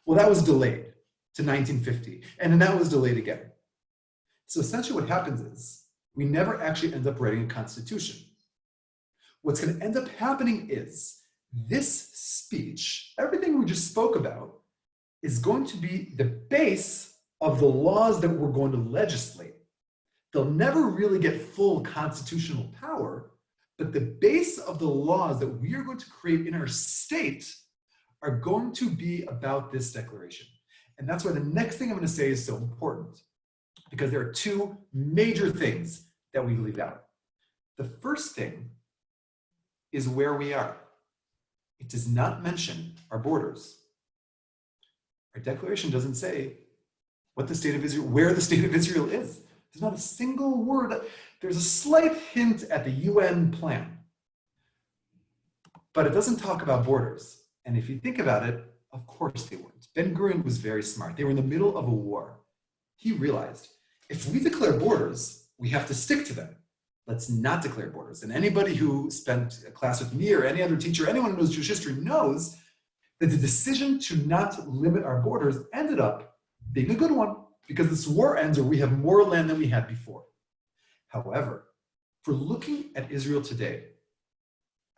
Well, that was delayed to 1950, and then that was delayed again. So essentially what happens is, we never actually end up writing a Constitution. What's going to end up happening is, this speech, everything we just spoke about, is going to be the base of the laws that we're going to legislate. They'll never really get full constitutional power, but the base of the laws that we are going to create in our state are going to be about this declaration. And that's why the next thing I'm going to say is so important, because there are two major things that we leave out. The first thing is where we are. It does not mention our borders. Our declaration doesn't say what the state of Israel, where the state of Israel is. There's not a single word. There's a slight hint at the UN plan, but it doesn't talk about borders. And if you think about it, of course they weren't. Ben-Gurion was very smart. They were in the middle of a war. He realized, if we declare borders, we have to stick to them. Let's not declare borders. And anybody who spent a class with me or any other teacher, anyone who knows Jewish history knows that the decision to not limit our borders ended up being a good one, because this war ends or we have more land than we had before. However, if we're looking at Israel today,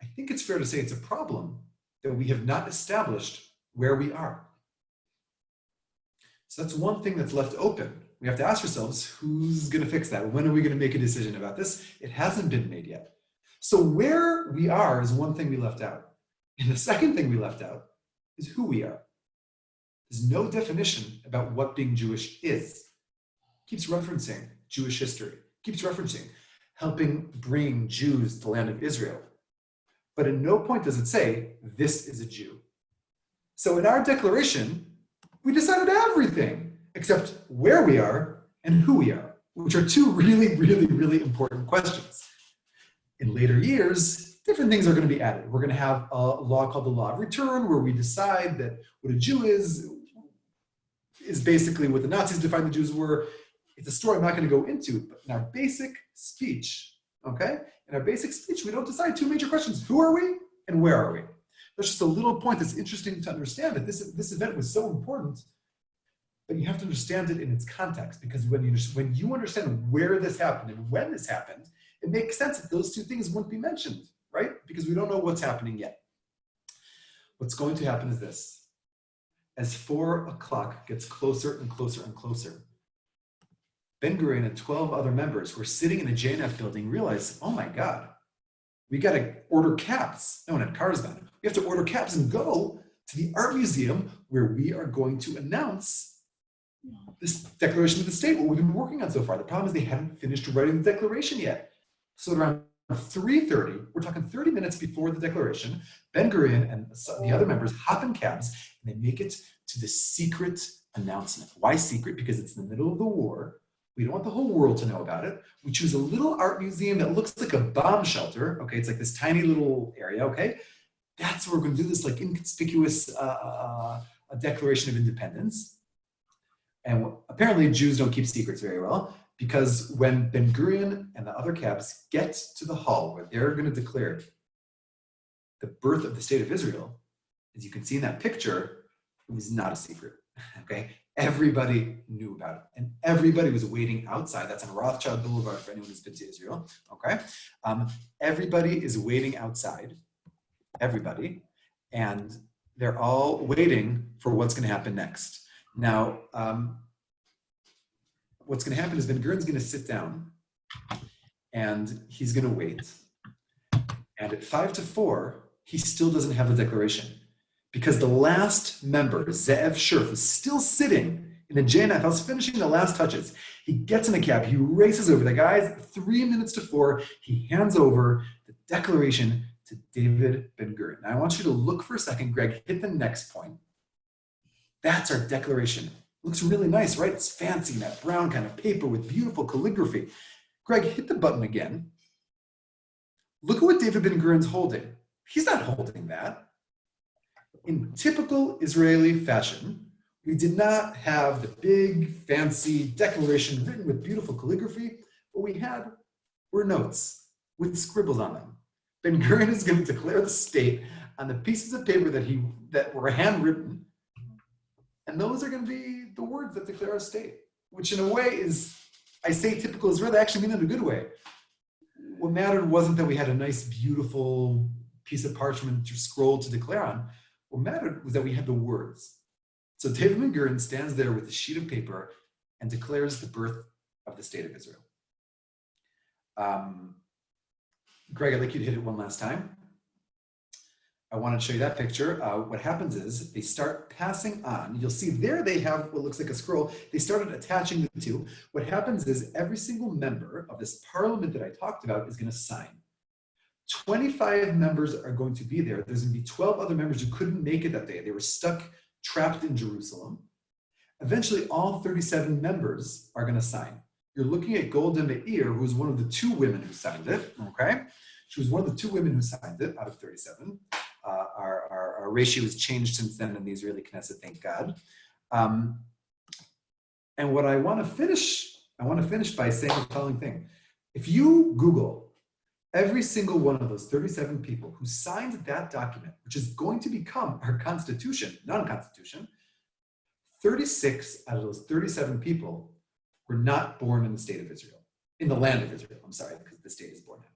I think it's fair to say it's a problem that we have not established where we are. So that's one thing that's left open. We have to ask ourselves, who's going to fix that? When are we going to make a decision about this? It hasn't been made yet. So where we are is one thing we left out. And the second thing we left out is who we are. There's no definition about what being Jewish is. Keeps referencing Jewish history. Keeps referencing helping bring Jews to the land of Israel. But at no point does it say, this is a Jew. So in our declaration, we decided everything except where we are and who we are, which are two really, really, really important questions. In later years, different things are going to be added. We're going to have a law called the Law of Return, where we decide that what a Jew is basically what the Nazis defined the Jews were. It's a story I'm not going to go into, but in our basic speech, okay? In our basic speech, we don't decide two major questions. Who are we and where are we? That's just a little point that's interesting to understand, that this event was so important, but you have to understand it in its context, because when you understand where this happened and when this happened, it makes sense that those two things wouldn't be mentioned, right? Because we don't know what's happening yet. What's going to happen is this. As 4 o'clock gets closer and closer and closer, Ben-Gurion and 12 other members who are sitting in the JNF building realize, oh my God, we got to order cabs. No one had cars then. We have to order cabs and go to the art museum where we are going to announce this declaration of the state, what we've been working on so far. The problem is they hadn't finished writing the declaration yet. So at around 3:30, we're talking 30 minutes before the declaration, Ben-Gurion and the other members hop in cabs and they make it to the secret announcement. Why secret? Because it's in the middle of the war. We don't want the whole world to know about it. We choose a little art museum that looks like a bomb shelter. Okay, it's like this tiny little area, okay? That's where we're going to do this like inconspicuous a Declaration of Independence. And apparently Jews don't keep secrets very well, because when Ben-Gurion and the other cabs get to the hall where they're going to declare the birth of the state of Israel, as you can see in that picture, it was not a secret, okay? Everybody knew about it, and everybody was waiting outside. That's on Rothschild Boulevard for anyone who's been to Israel, okay? Everybody is waiting outside, everybody, and they're all waiting for what's going to happen next. Now, what's going to happen is Ben Gurion's going to sit down and he's going to wait. And at 5 to 4, he still doesn't have the declaration because the last member, Ze'ev Shurf, is still sitting in the JNF house finishing the last touches. He gets in a cab, he races over. The guy's 3 minutes to 4. He hands over the declaration to David Ben Gurion. Now I want you to look for a second. Greg, hit the next point. That's our declaration. Looks really nice, right? It's fancy, that brown kind of paper with beautiful calligraphy. Greg, hit the button again. Look at what David Ben Gurion's holding. He's not holding that. In typical Israeli fashion, we did not have the big, fancy declaration written with beautiful calligraphy. What we had were notes with scribbles on them. Ben Gurion is going to declare the state on the pieces of paper that were handwritten, and those are going to be the words that declare our state, which in a way is, I say typical Israeli, I actually mean in a good way. What mattered wasn't that we had a nice, beautiful piece of parchment or scroll to declare on. What mattered was that we had the words. So David Ben Gurion stands there with a sheet of paper and declares the birth of the state of Israel. Greg, I'd like you to hit it one last time. I want to show you that picture. What happens is they start passing on. You'll see there they have what looks like a scroll. They started attaching the two. What happens is every single member of this parliament that I talked about is going to sign. 25 members are going to be there. There's going to be 12 other members who couldn't make it that day. They were stuck, trapped in Jerusalem. Eventually, all 37 members are going to sign. You're looking at Golda Meir, who's one of the 2 women who signed it, okay? She was one of the 2 women who signed it out of 37. Our ratio has changed since then in the Israeli Knesset, thank God. And what I want to finish by saying the following thing. If you Google every single one of those 37 people who signed that document, which is going to become our constitution, non-constitution, 36 out of those 37 people were not born in the state of Israel, in the land of Israel, I'm sorry, because the state is born now.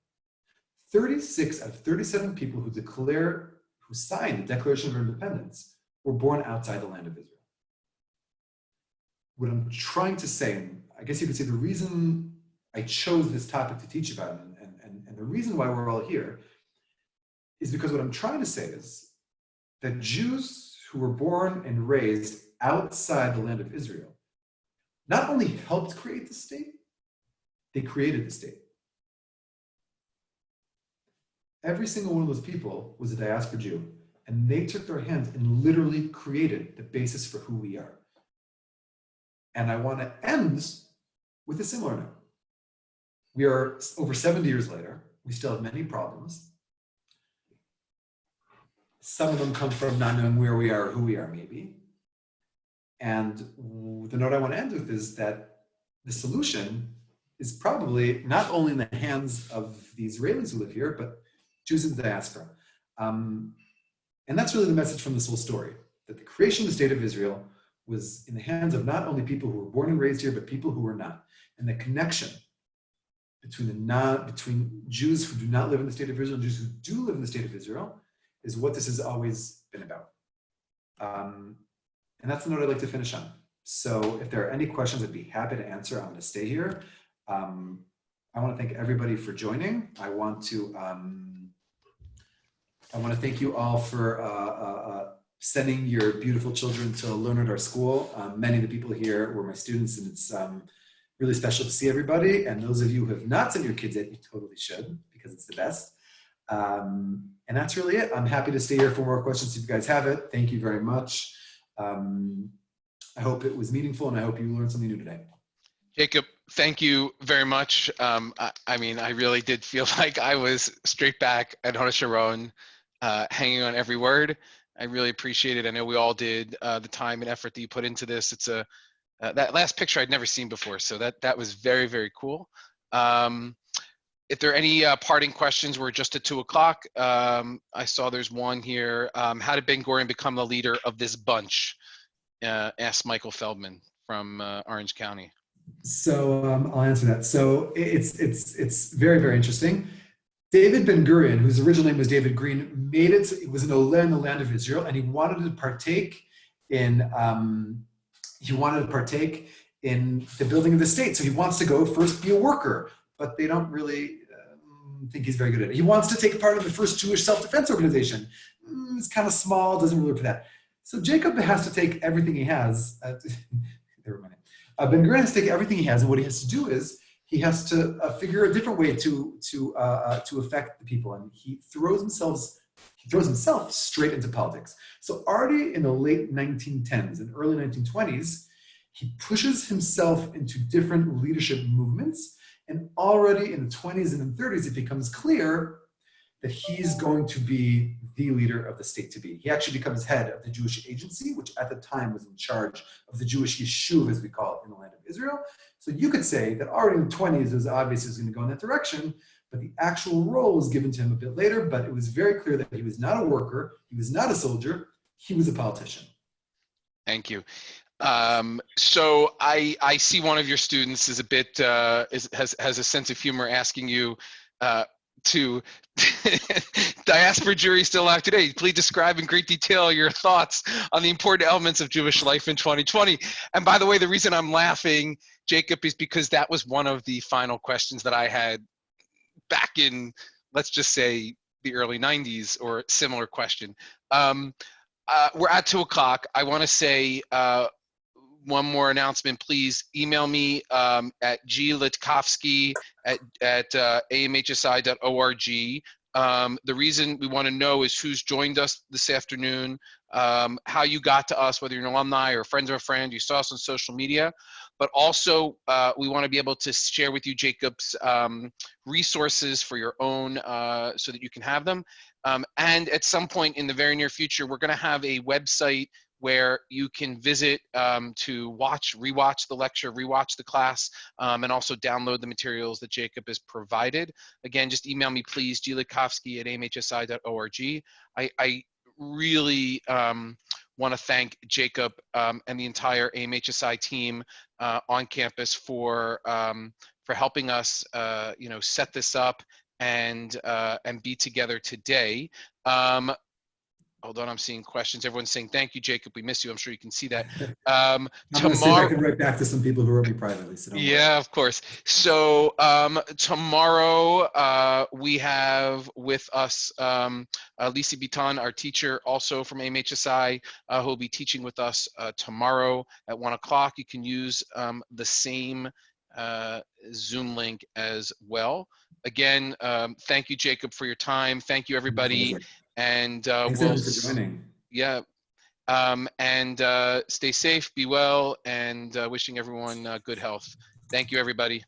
36 out of 37 people who signed the Declaration of Independence were born outside the land of Israel. What I'm trying to say, and I guess you could say the reason I chose this topic to teach about, and the reason why we're all here, is because what I'm trying to say is that Jews who were born and raised outside the land of Israel not only helped create the state, they created the state. Every single one of those people was a diaspora Jew, and they took their hands and literally created the basis for who we are. And I want to end with a similar note. We are over 70 years later. We still have many problems. Some of them come from not knowing where we are or who we are, maybe. And the note I want to end with is that the solution is probably not only in the hands of the Israelis who live here, but Jews in the diaspora. And that's really the message from this whole story, that the creation of the state of Israel was in the hands of not only people who were born and raised here, but people who were not. And the connection between Jews who do not live in the state of Israel and Jews who do live in the state of Israel is what this has always been about. And that's the note I'd like to finish on. So if there are any questions, I'd be happy to answer. I'm going to stay here. I want to thank everybody for joining. I want to thank you all for sending your beautiful children to learn at our school. Many of the people here were my students, and it's really special to see everybody. And those of you who have not sent your kids yet, you totally should, because it's the best. And that's really it. I'm happy to stay here for more questions if you guys have it. Thank you very much. I hope it was meaningful, and I hope you learned something new today. Jacob, thank you very much. I mean, I really did feel like I was straight back at Hona Sharon, hanging on every word. I really appreciate it. I know we all did the time and effort that you put into this. It's that last picture I'd never seen before, so that was very, very cool. If there are any parting questions, we're just at 2 o'clock. I saw there's one here. How did Ben Gurion become the leader of this bunch? Asked Michael Feldman from Orange County. So I'll answer that. So it's very, very interesting. David Ben-Gurion, whose original name was David Green, made it. It was an Oleh in the land of Israel, and he wanted to partake in the building of the state. So he wants to go first be a worker, but they don't really think he's very good at it. He wants to take part of the first Jewish self-defense organization. It's kind of small, doesn't really work for that. So Jacob has to take everything he has. Never mind. Ben-Gurion has to take everything he has, and what he has to do is he has to figure a different way to affect the people, and he throws himself straight into politics. So already in the late 1910s and early 1920s, he pushes himself into different leadership movements, and already in the 20s and the 30s, it becomes clear that he's going to be the leader of the state to be. He actually becomes head of the Jewish Agency, which at the time was in charge of the Jewish Yishuv, as we call it, in the land of Israel. So you could say that already in the 20s, it was obvious he was going to go in that direction, but the actual role was given to him a bit later, but it was very clear that he was not a worker, he was not a soldier, he was a politician. Thank you. So I see one of your students is a bit, has a sense of humor asking you, to diaspora jury still alive today. Please describe in great detail your thoughts on the important elements of Jewish life in 2020. And by the way, the reason I'm laughing, Jacob, is because that was one of the final questions that I had back in, let's just say, the early 90s, or similar question. We're at 2 o'clock. I want to say one more announcement. Please email me at glitkovsky@amhsi.org. The reason we want to know is who's joined us this afternoon, how you got to us, whether you're an alumni or friends of a friend, you saw us on social media. But also, we want to be able to share with you Jacob's resources for your own, so that you can have them. And at some point in the very near future, we're going to have a website where you can visit to rewatch the lecture, rewatch the class, and also download the materials that Jacob has provided. Again, just email me, please, glitkovsky@amhsi.org. I really want to thank Jacob and the entire AMHSI team on campus for helping us, set this up and be together today. Hold on, I'm seeing questions. Everyone's saying, thank you, Jacob. We miss you. I'm sure you can see that. I'm going to see if I can write back to some people who wrote me privately. So don't worry. Of course. So tomorrow we have with us Lisa Biton, our teacher, also from AMHSI, who will be teaching with us tomorrow at 1 o'clock. You can use the same Zoom link as well. Again, thank you, Jacob, for your time. Thank you, everybody. And thanks we'll for joining. And stay safe, be well, and wishing everyone good health. Thank you, everybody.